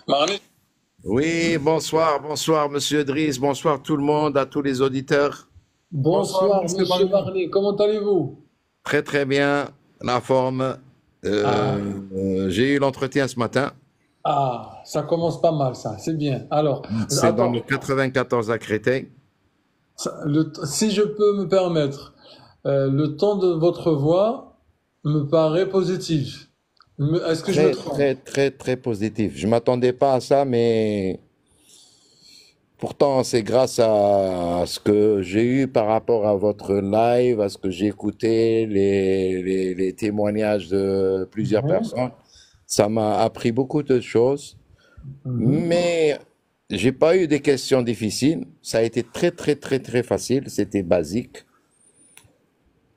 Marni. Oui, bonsoir, bonsoir, monsieur Driss, bonsoir tout le monde, à tous les auditeurs. Bonsoir, Bonsoir, monsieur monsieur Marni. Marley, comment allez-vous? Très très bien, la forme. Ah, J'ai eu l'entretien ce matin. ça commence pas mal, ça, c'est bien. Alors, C'est dans le attends, 94 à Créteil. si je peux me permettre, le ton de votre voix me paraît positif. Est-ce que je me Très trompe? très très très positif. Je m'attendais pas à ça, mais pourtant c'est grâce à ce que j'ai eu par rapport à votre live, à ce que j'ai écouté, les témoignages de plusieurs Oui. personnes. Ça m'a appris beaucoup de choses. Mhm. Mais j'ai pas eu des questions difficiles. Ça a été très, très, très, très facile. C'était basique.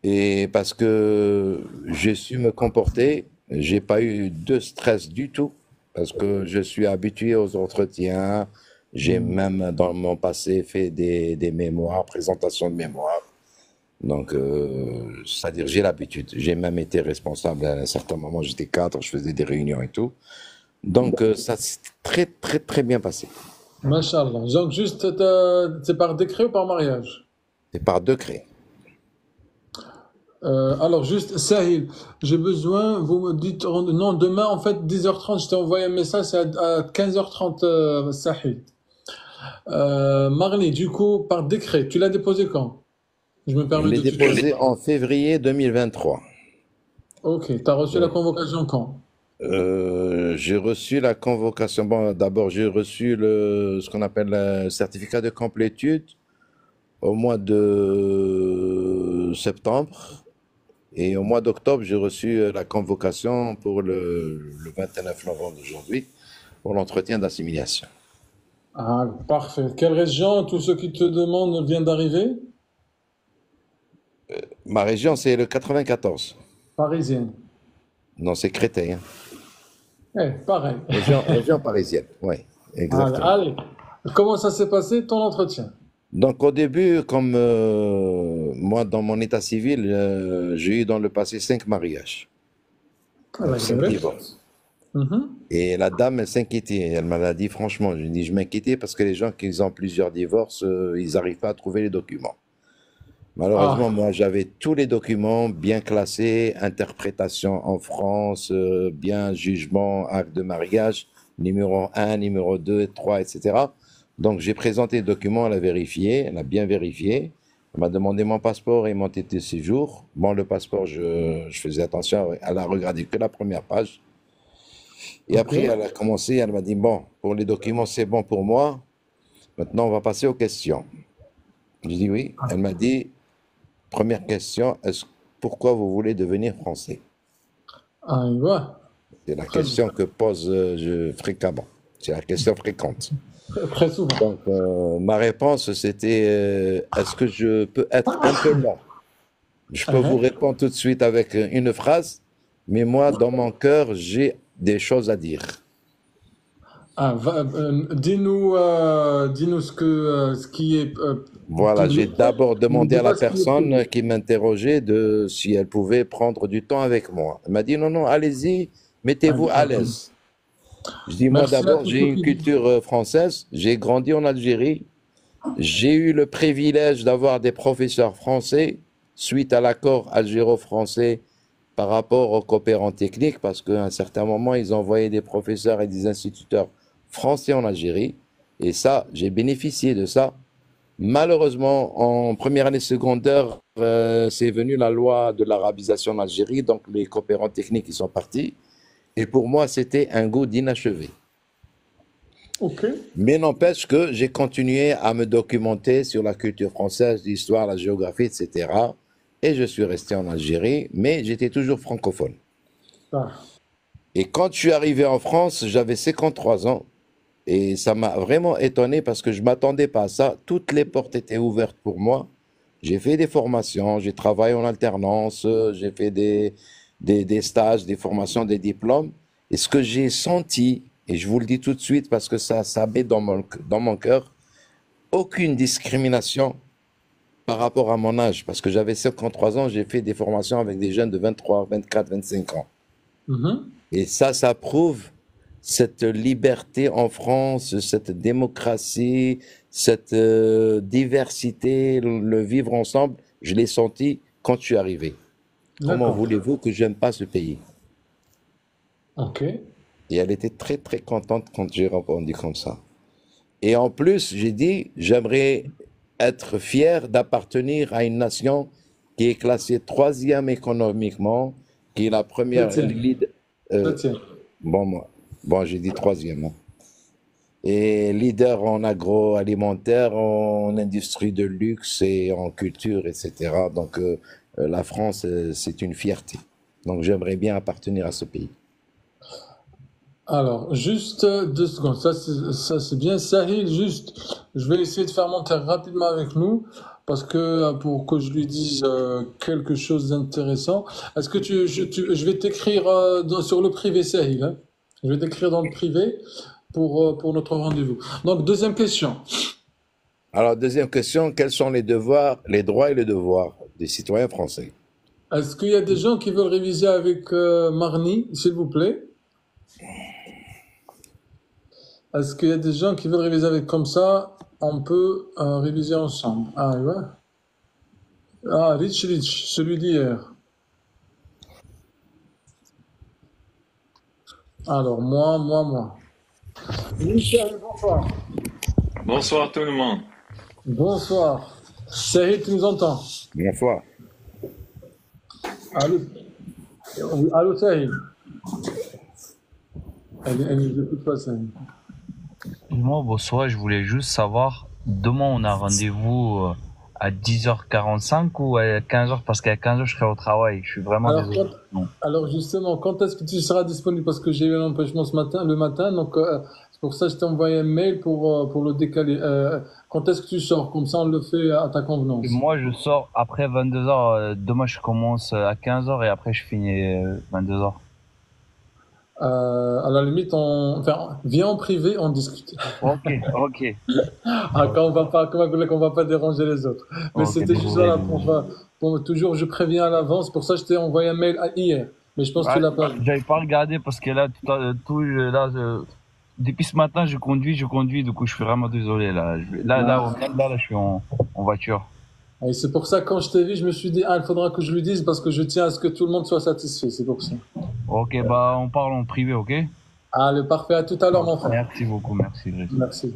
Et parce que j'ai su me comporter, j'ai pas eu de stress du tout. Parce que je suis habitué aux entretiens. J'ai même dans mon passé fait des mémoires, présentations de mémoires. Donc, c'est-à-dire j'ai l'habitude. J'ai même été responsable à un certain moment. J'étais cadre, je faisais des réunions et tout. Donc, ça s'est très, très, très bien passé. Machallah. Donc, juste, c'est par décret ou par mariage? C'est par décret. Alors, juste, Sahil, j'ai besoin, vous me dites, non, demain, en fait, 10h30, je t'ai envoyé un message, c'est à 15h30, Sahil. Marley, du coup, par décret, tu l'as déposé quand? Je me Je permets l'ai de tutoyer. déposé en février 2023. Ok, t'as reçu la Ouais. convocation quand? J'ai reçu la convocation. Bon, d'abord, j'ai reçu ce qu'on appelle le certificat de complétude au mois de septembre. Et au mois d'octobre, j'ai reçu la convocation pour le 29 novembre d'aujourd'hui pour l'entretien d'assimilation. Ah, parfait. Quelle région? Tous ceux qui te demandent viennent d'arriver? Ma région, c'est le 94. Parisienne. Non, c'est Créteil, hein. Pareil. Région parisienne, oui, Allez, exactement. allez. Comment ça s'est passé ton entretien? Donc au début, comme moi dans mon état civil, j'ai eu dans le passé 5 mariages, Allah donc 5 يبارك. divorces. Mhm. Et la dame, elle s'inquiétait. Elle m'a dit franchement, je lui ai dit, je m'inquiétais parce que les gens qui ont plusieurs divorces, ils n'arrivent pas à trouver les documents. Malheureusement, Ah, moi, j'avais tous les documents bien classés, interprétation en France, bien jugement, acte de mariage, numéro un, numéro 2, 3, etc. Donc, j'ai présenté le document, elle a vérifié, elle a bien vérifié. Elle m'a demandé mon passeport et mon titre de séjour. Bon, le passeport, je faisais attention, elle a regardé que la première page. Et ok. après, elle a commencé, elle m'a dit, bon, pour les documents, c'est bon pour moi. Maintenant, on va passer aux questions. J'ai dit oui. Elle m'a dit, première question, pourquoi vous voulez devenir français? Ah, ouais. C'est la Très bien. question que pose fréquemment. C'est la question fréquente. Très souvent. Donc, ma réponse, c'était, est-ce que je peux être un peu long? Je peux vous Hein. répondre tout de suite avec une phrase, mais moi, dans mon cœur, j'ai des choses à dire. Dis-nous ce qui est Voilà, j'ai le fait. d'abord Ne nous demandé dis à la pas ce qui est personne privé. qui m'interrogeait de si elle pouvait prendre du temps avec moi. Elle m'a dit non, non, allez-y, mettez-vous à Incroyable. l'aise. Je dis, moi Merci à d'abord, tous j'ai ceux une qui disent. culture française, j'ai grandi en Algérie, j'ai eu le privilège d'avoir des professeurs français suite à l'accord algéro-français par rapport aux coopérants techniques, parce qu'à un certain moment, ils envoyaient des professeurs et des instituteurs français en Algérie, et ça, j'ai bénéficié de ça. Malheureusement, en première année secondaire, c'est venu la loi de l'arabisation en Algérie, donc les coopérants techniques ils sont partis, et pour moi, c'était un goût d'inachevé. Ok. Mais n'empêche que j'ai continué à me documenter sur la culture française, l'histoire, la géographie, etc. Et je suis resté en Algérie, mais j'étais toujours francophone. Ah. Et quand je suis arrivé en France, j'avais 53 ans. Et ça m'a vraiment étonné parce que je ne m'attendais pas à ça. Toutes les portes étaient ouvertes pour moi. J'ai fait des formations, j'ai travaillé en alternance, j'ai fait des stages, des formations, des diplômes. Et ce que j'ai senti, et je vous le dis tout de suite parce que ça met dans mon cœur, aucune discrimination par rapport à mon âge. Parce que j'avais 53 ans, j'ai fait des formations avec des jeunes de 23, 24, 25 ans. Mhm. Et ça prouve cette liberté en France, cette démocratie, cette diversité, le vivre ensemble, je l'ai senti quand je suis arrivé. Comment D'accord. voulez-vous que j'aime pas ce pays? Ok. Et elle était très très contente quand j'ai répondu comme ça. Et en plus, j'ai dit, j'aimerais être fier d'appartenir à une nation qui est classée troisième économiquement, qui est la première Chrétien. lead. euh, Chrétien. bon, moi, bon, j'ai dit troisième, hein. Et leader en agroalimentaire, en industrie de luxe et en culture, etc. Donc, la France, c'est une fierté. Donc, j'aimerais bien appartenir à ce pays. Alors, juste 2 secondes. Ça, c'est bien. Sahil, juste, je vais essayer de faire monter rapidement avec nous parce que pour que je lui dise quelque chose d'intéressant. Est-ce que je vais t'écrire sur le privé, Sahil, hein. Je vais t'écrire dans le privé pour notre rendez-vous. Donc, deuxième question. Alors, deuxième question, quels sont les devoirs, les droits et les devoirs des citoyens français? Est-ce qu'il y a des gens qui veulent réviser avec Marnie, s'il vous plaît? Est-ce qu'il y a des gens qui veulent réviser avec comme ça? On peut réviser ensemble. Ah, ouais. Ah, Rich, celui d'hier. Alors, moi. Michel, bonsoir. Bonsoir tout le monde. Bonsoir. Sahil, tu nous entends? Bonsoir. Allô? Oui, allô, Sahil. Elle nous écoute pas, Sahil. Moi, bonsoir, je voulais juste savoir, demain on a rendez-vous à 10h45 ou à 15h parce qu'à 15h je serai au travail. Je suis vraiment Alors, désolé. Non. alors justement, quand est-ce que tu seras disponible? Parce que j'ai eu un empêchement le matin, donc c'est pour ça que je t'ai envoyé un mail pour le décaler. Quand est-ce que tu sors? Comme ça, on le fait à ta Et convenance. moi, je sors après 22h. Demain, je commence à 15h et après, je finis 22h. À la limite, enfin, viens en privé, on discute. Ok, ok, Ah, qu'on va pas déranger les autres. Mais ok, c'était juste désolé, voilà désolé. pour toujours, je préviens à l'avance. Pour ça, je t'ai envoyé un mail hier. Mais je pense que tu Ouais, l'as pas vu. j'avais pas regardé parce que là, depuis ce matin, je conduis, du coup, je suis vraiment désolé là. Ah. Là, je suis en voiture. Et c'est pour ça, quand je t'ai vu, je me suis dit, ah, il faudra que je lui dise parce que je tiens à ce que tout le monde soit satisfait. C'est pour ça. Ok, bah, on parle en privé, ok? Allez, parfait. À tout à l'heure, mon frère. Merci beaucoup, merci, Driss. Merci.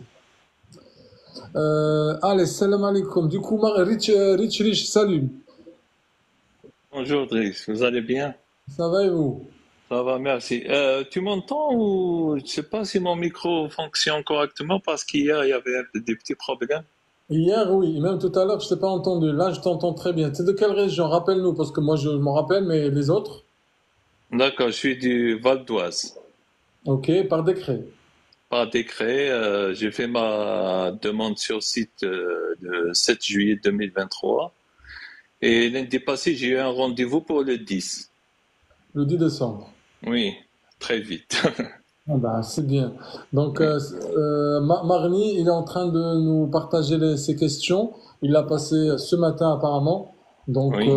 Allez, salam alaikum. Du coup, Rich, salut. Bonjour Driss, vous allez bien? Ça va et vous? Ça va, merci. Tu m'entends ou je sais pas si mon micro fonctionne correctement parce qu'hier il y avait des petits problèmes. Hier, oui. Et même tout à l'heure, je t'ai pas entendu. Là, je t'entends très bien. Tu es de quelle région? Rappelle-nous, parce que moi, je m'en rappelle, mais les autres? D'accord, je suis du Val d'Oise. Ok, par décret. Par décret, j'ai fait ma demande sur site le 7 juillet 2023 et lundi passé j'ai eu un rendez-vous pour le 10. Le 10 décembre. Oui, très vite. Ah bah, c'est bien. Donc, Marni, il est en train de nous partager ses questions. Il l'a passé ce matin apparemment. Donc, Oui.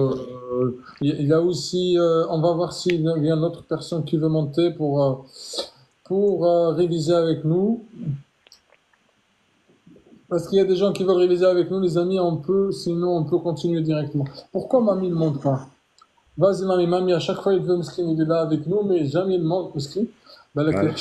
il y a aussi, on va voir s'il y a une autre personne qui veut monter pour réviser avec nous. Parce qu'il y a des gens qui veulent réviser avec nous, les amis, on peut, sinon on peut continuer directement. Pourquoi Mamie ne monte pas? Vas-y, Mamie, à chaque fois il veut Meskin, il est là avec nous, mais jamais il monte Meskin. Ouais.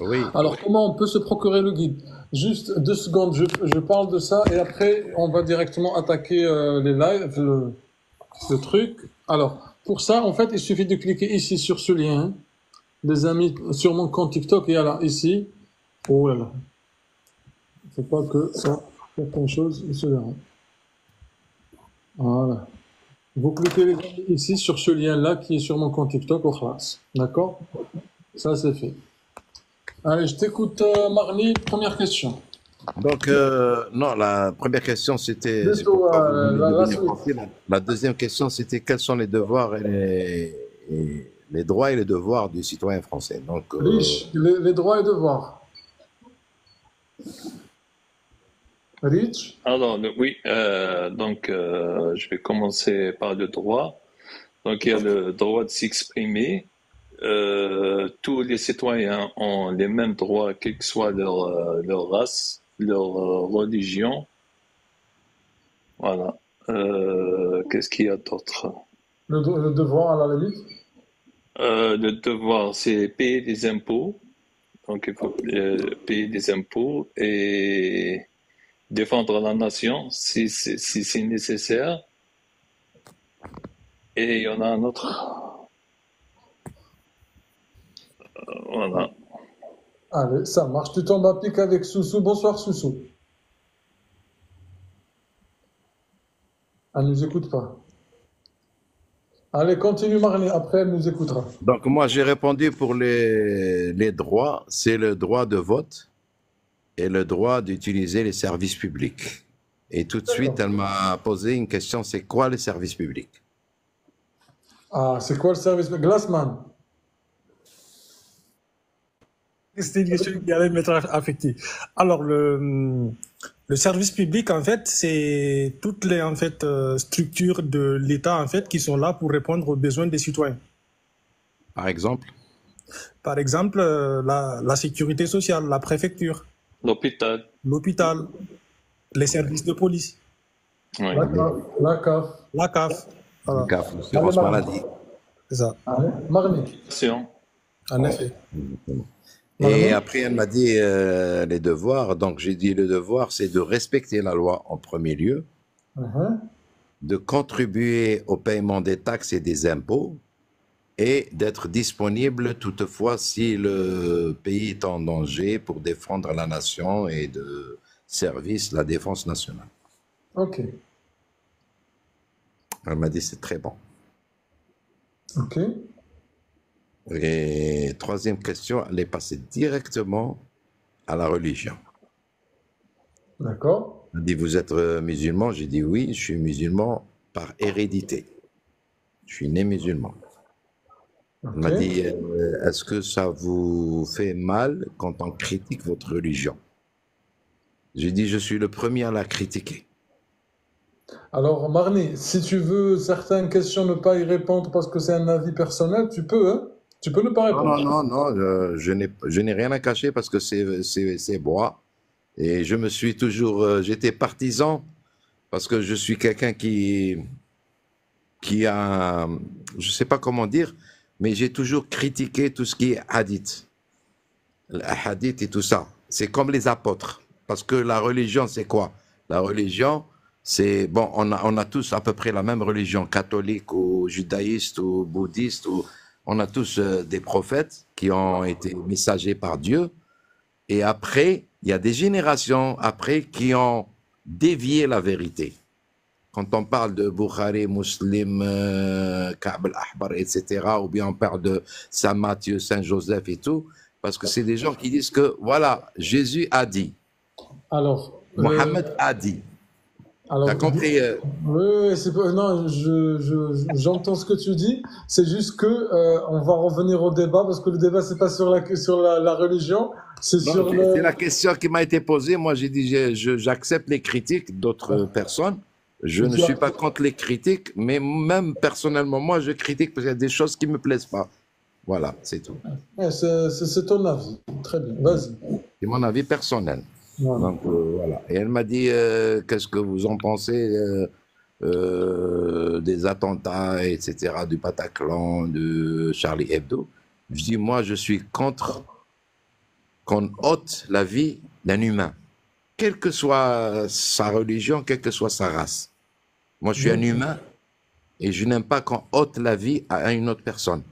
Oui. Alors, comment on peut se procurer le guide? Juste 2 secondes, je parle de ça et après on va directement attaquer les lives, le truc. Alors, pour ça, en fait, il suffit de cliquer ici sur ce lien, hein. Les amis, sur mon compte TikTok, il y a là, ici. Oh là là, faut pas que ça, certaines choses se verront. Voilà. Vous cliquez les amis ici sur ce lien-là qui est sur mon compte TikTok au classe. D'accord? Ça, c'est fait. Allez, je t'écoute, Marnie. Première question. Donc, non, la première question, c'était c'est Bientôt, pourquoi vous voulez la devenir suite. français. La deuxième question, c'était quels sont les devoirs et les droits et les devoirs du citoyen français. Donc, Rich, les droits et devoirs. Rich, Alors, oui, donc je vais commencer par le droit. Donc, il y a le droit de s'exprimer, tous les citoyens ont les mêmes droits, quelle que soit leur race, leur religion. Voilà. Qu'est-ce qu'il y a d'autre? Le devoir, à la limite. Le devoir, c'est payer des impôts. Donc, il faut payer des impôts et défendre la nation si c'est nécessaire. Et il y en a un autre. Voilà. Allez, ça marche. Tu tombes à pic avec Soussou. Bonsoir, Soussou. Elle ne nous écoute pas. Allez, continue, Marley. Après, elle nous écoutera. Donc moi j'ai répondu pour les droits, c'est le droit de vote et le droit d'utiliser les services publics. Et tout de suite elle m'a posé une question, c'est quoi les services publics? Ah, c'est quoi le service? Glassman. C'était une question qui allait m'être affectée. Alors, le service public, en fait, c'est toutes les structures de l'État, en fait, qui sont là pour répondre aux besoins des citoyens. Par exemple? Par exemple, la sécurité sociale, la préfecture, L'hôpital. l'hôpital, les services de police, Oui. La CAF. la CAF. Voilà, CAF, l'assurance Allez, maladie. c'est ça, Allez, Marley. Nation. en effet. Et après elle m'a dit les devoirs, donc j'ai dit le devoir c'est de respecter la loi en premier lieu, de contribuer au paiement des taxes et des impôts, et d'être disponible toutefois si le pays est en danger pour défendre la nation et de service la défense nationale. Ok. Elle m'a dit c'est très bon. Ok. Et troisième question, elle est passée directement à la religion. D'accord. Elle dit vous êtes musulman? J'ai dit oui, je suis musulman par hérédité. Je suis né musulman. Ok. Elle m'a dit, est-ce que ça vous fait mal quand on critique votre religion? J'ai dit, je suis le premier à la critiquer. Alors, Marley, si tu veux certaines questions ne pas y répondre parce que c'est un avis personnel, tu peux, hein? Tu peux ne pas Non, répondre. non, non, non, je n'ai rien à cacher parce que c'est moi. Et je me suis toujours, j'étais partisan parce que je suis quelqu'un qui a, je sais pas comment dire, mais j'ai toujours critiqué tout ce qui est hadith. Le hadith et tout ça. C'est comme les apôtres. Parce que la religion, c'est quoi? La religion, c'est, bon, on a tous à peu près la même religion, catholique ou judaïste ou bouddhiste, ou, on a tous des prophètes qui ont été messagers par Dieu. Et après, il y a des générations après qui ont dévié la vérité. Quand on parle de Bukhari, Muslim, Ka'b al-Ahbar, etc., ou bien on parle de Saint Matthieu, Saint Joseph et tout, parce que c'est des gens qui disent que, voilà, Jésus a dit, Alors, Mohammed a dit. alors, T'as compris oui, c'est pas, non, j'entends ce que tu dis. C'est juste que on va revenir au débat parce que le débat c'est pas sur la religion, c'est Non, sur c'est la question qui m'a été posée. Moi, j'ai dit, j'accepte les critiques d'autres personnes. Je ne suis pas contre les critiques, mais même personnellement, moi, je critique parce qu'il y a des choses qui me plaisent pas. Voilà, c'est tout. Ouais, c'est ton avis. Très bien. Vas-y. C'est mon avis personnel. Voilà. Donc, voilà. Et elle m'a dit, qu'est-ce que vous en pensez des attentats, etc., du Bataclan, de Charlie Hebdo? Je dis, moi, je suis contre qu'on ôte la vie d'un humain, quelle que soit sa religion, quelle que soit sa race. Moi, je suis un humain et je n'aime pas qu'on ôte la vie à une autre personne.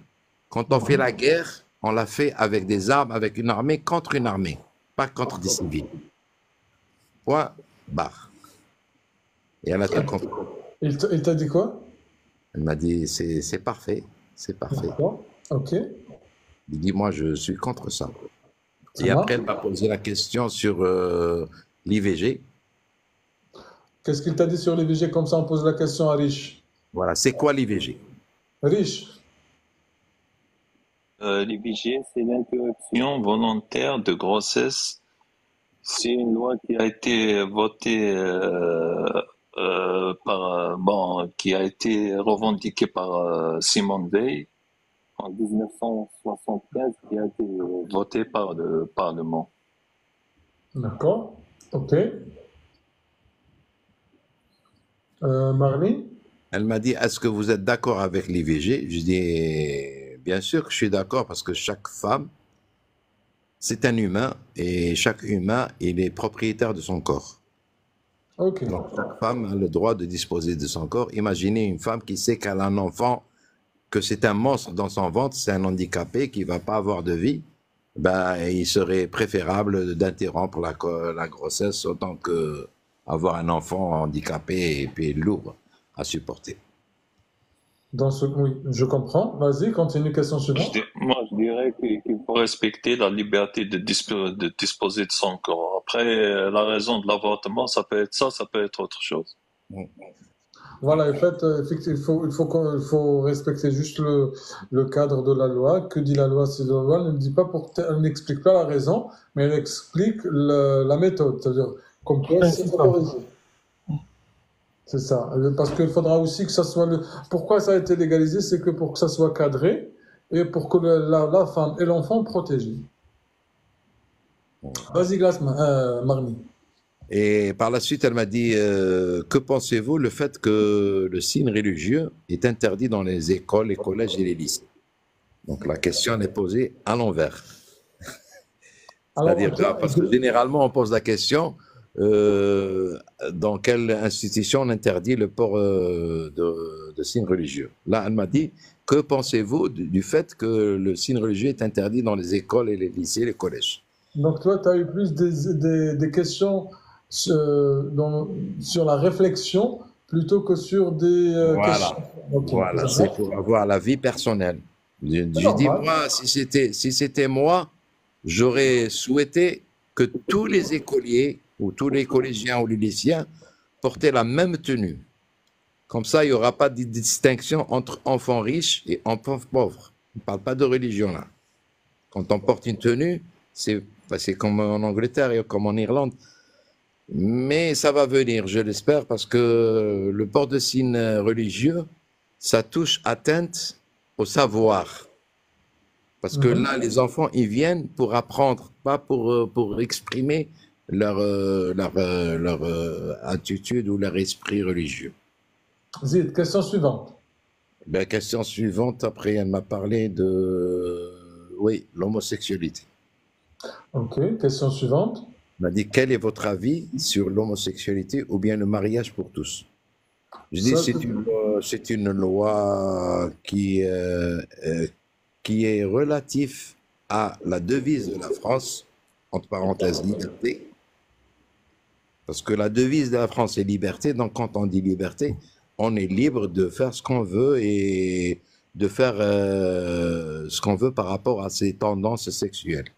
Quand on fait la guerre, on la fait avec des armes, avec une armée, contre une armée, pas contre des civils. Point barre. Et elle a tout compris. Il t'a dit quoi? Elle m'a dit, c'est parfait, c'est parfait. D'accord. Ok. Il dit, moi, je suis contre ça. Ça Et marche. après, elle m'a posé la question sur l'IVG. Qu'est-ce qu'il t'a dit sur l'IVG? Comme ça, on pose la question à Rich. Voilà, c'est quoi l'IVG? Rich. L'IVG, c'est l'interruption volontaire de grossesse. C'est une loi qui a été votée qui a été revendiquée par Simone Veil. en 1975 qui a été voté par le Parlement. D'accord. Ok. Marley? Elle m'a dit, est-ce que vous êtes d'accord avec l'IVG? Je dis, bien sûr que je suis d'accord parce que chaque femme, c'est un humain et chaque humain, il est propriétaire de son corps. Ok. Donc, chaque femme a le droit de disposer de son corps. Imaginez une femme qui sait qu'elle a un enfant, que c'est un monstre dans son ventre, c'est un handicapé qui ne va pas avoir de vie. Ben, il serait préférable d'interrompre la grossesse autant que avoir un enfant handicapé et puis lourd à supporter. Oui, je comprends. Vas-y, continue, question suivante. Moi, je dirais qu'il faut respecter la liberté de disposer de son corps. Après, la raison de l'avortement, ça peut être ça, ça peut être autre chose. Voilà, en fait, effectivement, il faut respecter juste le cadre de la loi. Que dit la loi? Si la loi ne dit pas elle n'explique pas la raison, mais elle explique la méthode. C'est-à-dire, comme quoi Ouais, c'est c'est ça. autorisé. C'est ça. Parce qu'il faudra aussi que ça soit Pourquoi ça a été légalisé? C'est que pour que ça soit cadré et pour que la femme et l'enfant protégés. Vas-y, Glace, Marnie. Et par la suite, elle m'a dit, que pensez-vous le fait que le signe religieux est interdit dans les écoles, les collèges et les lycées? Donc la question est posée à l'envers. Alors, C'est-à-dire, parce que généralement, on pose la question, dans quelle institution on interdit le port de signes religieux? Là, elle m'a dit, que pensez-vous du fait que le signe religieux est interdit dans les écoles et les lycées, les collèges? Donc toi, tu as eu plus des questions sur la réflexion plutôt que sur des questions. Voilà, Ok, voilà, ça c'est va. pour avoir la vie personnelle. Je C'est dis, normal. moi, si c'était moi, j'aurais souhaité que tous les écoliers, ou tous les collégiens ou les lycéens, portaient la même tenue. Comme ça, il n'y aura pas de distinction entre enfants riches et enfants pauvres. On ne parle pas de religion là. Quand on porte une tenue, c'est comme en Angleterre et comme en Irlande. Mais ça va venir, je l'espère, parce que le port de signes religieux, ça touche atteinte au savoir. Parce que là, les enfants, ils viennent pour apprendre, pas pour exprimer leur attitude ou leur esprit religieux. Zid, question suivante. La question suivante, après, elle m'a parlé de, oui, l'homosexualité. Ok, question suivante. Elle m'a dit, quel est votre avis sur l'homosexualité ou bien le mariage pour tous? Je dis, Ça, c'est une loi qui est relative à la devise de la France, entre parenthèses, liberté. Parce que la devise de la France est liberté, donc quand on dit liberté, on est libre de faire ce qu'on veut et de faire ce qu'on veut par rapport à ses tendances sexuelles.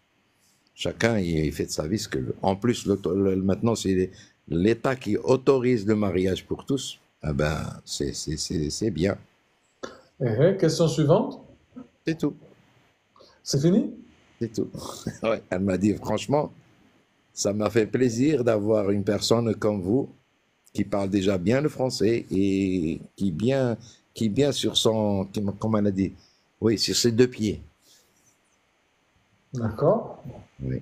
Chacun, il fait de sa vie ce qu'il veut. En plus, maintenant, c'est l'État qui autorise le mariage pour tous. Ah ben, c'est bien. question suivante. C'est tout. C'est fini? C'est tout. Ouais, elle m'a dit, franchement, ça m'a fait plaisir d'avoir une personne comme vous qui parle déjà bien le français et qui bien sur son, comment elle a dit, oui, sur ses deux pieds. D'accord. Oui.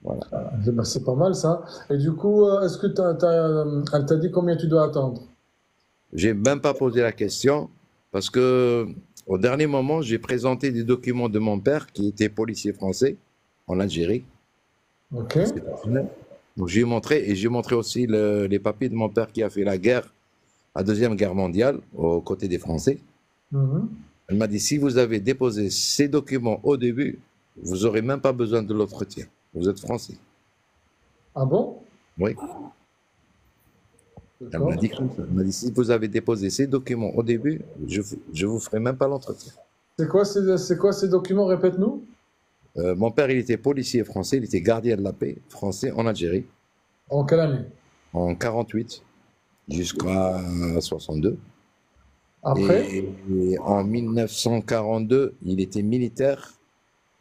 Voilà. Ben, c'est pas mal ça. Et du coup, est-ce que elle t'a dit combien tu dois attendre? J'ai même pas posé la question parce que au dernier moment, j'ai présenté des documents de mon père qui était policier français en Algérie. Ok. Donc j'ai montré aussi les papiers de mon père qui a fait la guerre, la Deuxième Guerre mondiale, aux côtés des Français. Mhm. Elle m'a dit, si vous avez déposé ces documents au début, vous n'aurez même pas besoin de l'entretien. Vous êtes français. Ah bon? Oui. Elle m'a dit comme ça. Elle m'a dit, si vous avez déposé ces documents au début, je vous ferai même pas l'entretien. C'est quoi ces documents? Répète-nous. Mon père, il était policier français, il était gardien de la paix français en Algérie. En quelle année? En 48 jusqu'à 62. Après? Et en 1942, il était militaire.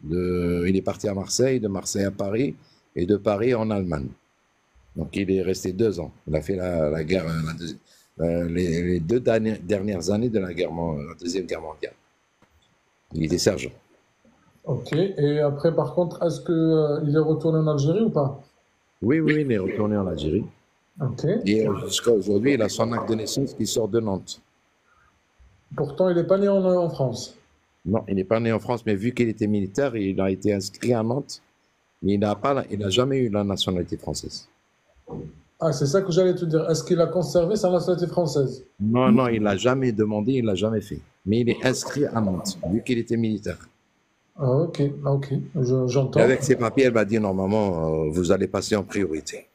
Il est parti à Marseille, de Marseille à Paris, et de Paris en Allemagne. Donc il est resté 2 ans. Il a fait la guerre, les 2 dernières années de la Deuxième Guerre mondiale. Il était sergent. Ok. Et après, par contre, est-ce que il est retourné en Algérie ou pas? Oui, oui, il est retourné en Algérie. Ok. Et jusqu'à aujourd'hui, il a son acte de naissance qui sort de Nantes. Pourtant, il n'est pas né en France. Non, il n'est pas né en France, mais vu qu'il était militaire, il a été inscrit à Nantes, mais il n'a jamais eu la nationalité française. Ah, c'est ça que j'allais te dire. Est-ce qu'il a conservé sa nationalité française? Non, non, il l'a jamais demandé, il l'a jamais fait. Mais il est inscrit à Nantes, vu qu'il était militaire. Ah, ok, ah, ok, Et j'entends. avec ses papiers, elle m'a dit normalement, vous allez passer en priorité.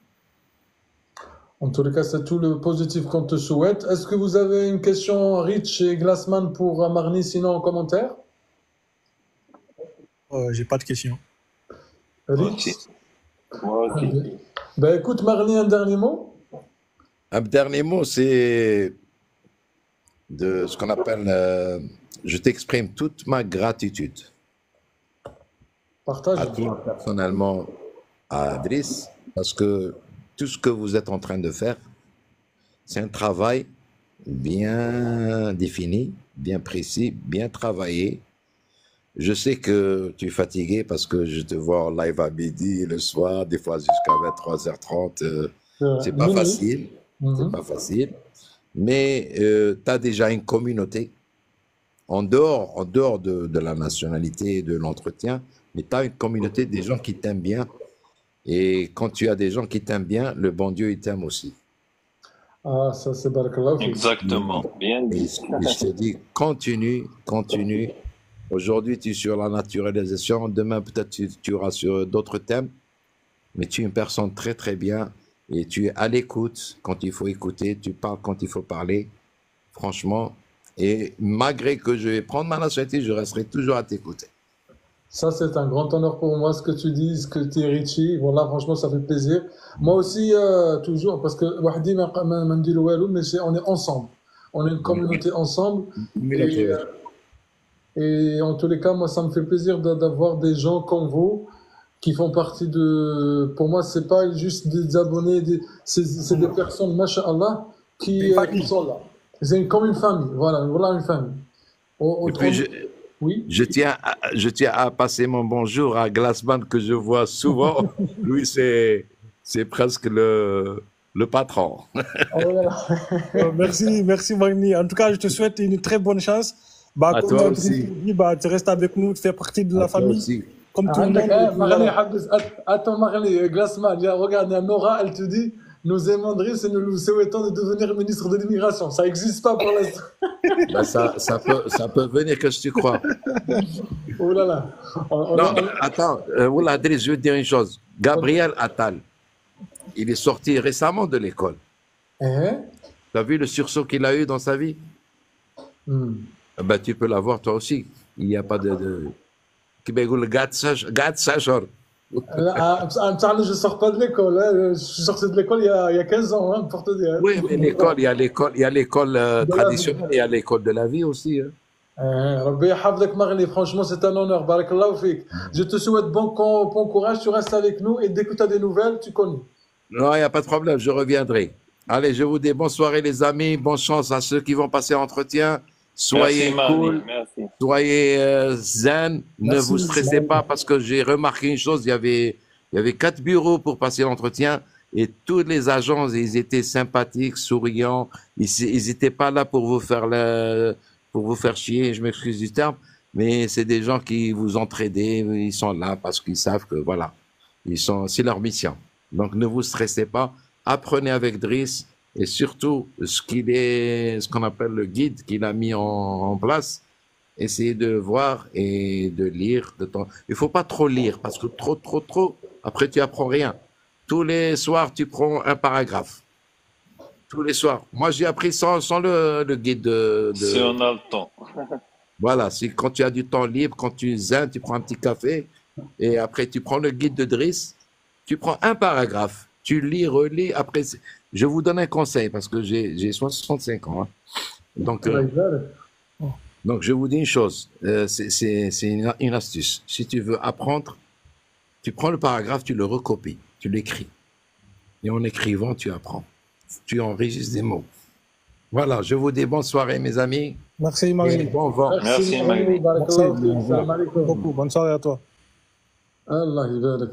En tous les cas, c'est tout le positif qu'on te souhaite. Est-ce que vous avez une question, Rich et Glassman, pour Marni, sinon en commentaire? J'ai pas de questions. Rich? Moi aussi. Ben écoute, Marni, un dernier mot? Un dernier mot, c'est de ce qu'on appelle, je t'exprime toute ma gratitude Partage. à toi personnellement, à Driss, parce que tout ce que vous êtes en train de faire, c'est un travail bien défini, bien précis, bien travaillé. Je sais que tu es fatigué parce que je te vois en live à midi, le soir, des fois jusqu'à 23h30. C'est pas Minuit. facile, c'est pas facile. Mais tu as déjà une communauté en dehors de la nationalité et de l'entretien, mais tu as une communauté des gens qui t'aiment bien. Et quand tu as des gens qui t'aiment bien, le bon Dieu, il t'aime aussi. Ah, ça c'est barakallah fik. Exactement. Bien Et dit. je te dis, continue, continue. Aujourd'hui, tu es sur la naturalisation. Demain, peut-être tu auras sur d'autres thèmes. Mais tu es une personne très, très bien. Et tu es à l'écoute quand il faut écouter. Tu parles quand il faut parler. Franchement. Et malgré que je vais prendre ma nationalité, je resterai toujours à t'écouter. Ça, c'est un grand honneur pour moi, ce que tu dis, ce que tu es Richie. Voilà, franchement, ça fait plaisir. Moi aussi, toujours, parce que Wahdi m'a dit le walou, mais on est ensemble. On est une communauté ensemble. Et en tous les cas, moi, ça me fait plaisir d'avoir des gens comme vous qui font partie de. Pour moi, c'est pas juste des abonnés, c'est des personnes, masha'Allah, qui sont là. C'est comme une famille. Voilà, voilà une famille. Et puis, oui. je tiens à passer mon bonjour à Glassman que je vois souvent. Lui, c'est presque le patron. Merci, merci Magni. En tout cas, je te souhaite une très bonne chance. Bah, À comme toi tu aussi. dis, bah, tu restes avec nous, tu fais partie de la famille. Aussi. Comme tout le monde. Marley, attends, Marley, Glassman, regarde, il y a Nora, elle te dit, nous aimons Driss et nous lui souhaitons de devenir ministre de l'immigration. Ça n'existe pas pour l'instant. Ben ça peut venir, que tu crois. Oh là là. Non, attends, Oula Driss, je veux te dire une chose. Gabriel Attal, il est sorti récemment de l'école. Tu as vu le sursaut qu'il a eu dans sa vie? Ben, tu peux l'avoir toi aussi. Il n'y a pas de... Je sors pas de l'école. Je suis sorti de l'école il y a 15 ans, hein, pour te dire. Oui, mais l'école, il y a l'école traditionnelle et il y a l'école de la vie aussi. Rabbi yahfazek Marley, franchement, c'est un honneur. Barakallahu fik. Je te souhaite bon courage. Tu restes avec nous et dès que tu as des nouvelles, tu connais. Non, il n'y a pas de problème, je reviendrai. Allez, je vous dis bonne soirée les amis, bonne chance à ceux qui vont passer l'entretien. Soyez cool, soyez zen, ne vous stressez pas parce que j'ai remarqué une chose, il y avait 4 bureaux pour passer l'entretien et tous les agents, ils étaient sympathiques, souriants, ils n'étaient pas là pour vous faire chier, je m'excuse du terme, mais c'est des gens qui vous entraidaient, ils sont là parce qu'ils savent que voilà, c'est leur mission. Donc ne vous stressez pas, apprenez avec Driss. Et surtout, ce qu'on appelle le guide qu'il a mis en place, essayez de voir et de lire. Il faut pas trop lire, parce que trop, après tu apprends rien. Tous les soirs, tu prends un paragraphe. Tous les soirs. Moi, j'ai appris sans le guide Si on a le temps. Voilà, quand tu as du temps libre, quand tu zen, tu prends un petit café, et après tu prends le guide de Driss, tu prends un paragraphe, tu lis, relis, après... Je vous donne un conseil parce que j'ai 65 ans. Hein. Donc, je vous dis une chose, c'est une astuce. Si tu veux apprendre, tu prends le paragraphe, tu le recopies, tu l'écris. Et en écrivant, tu apprends. Tu enregistres des mots. Voilà, je vous dis bonne soirée, mes amis. Merci, Et Marie. bon vent. Merci, Marie. Barakallahu Merci fik. Salam alaikum. beaucoup. Bonne soirée à toi. Allah يبارك.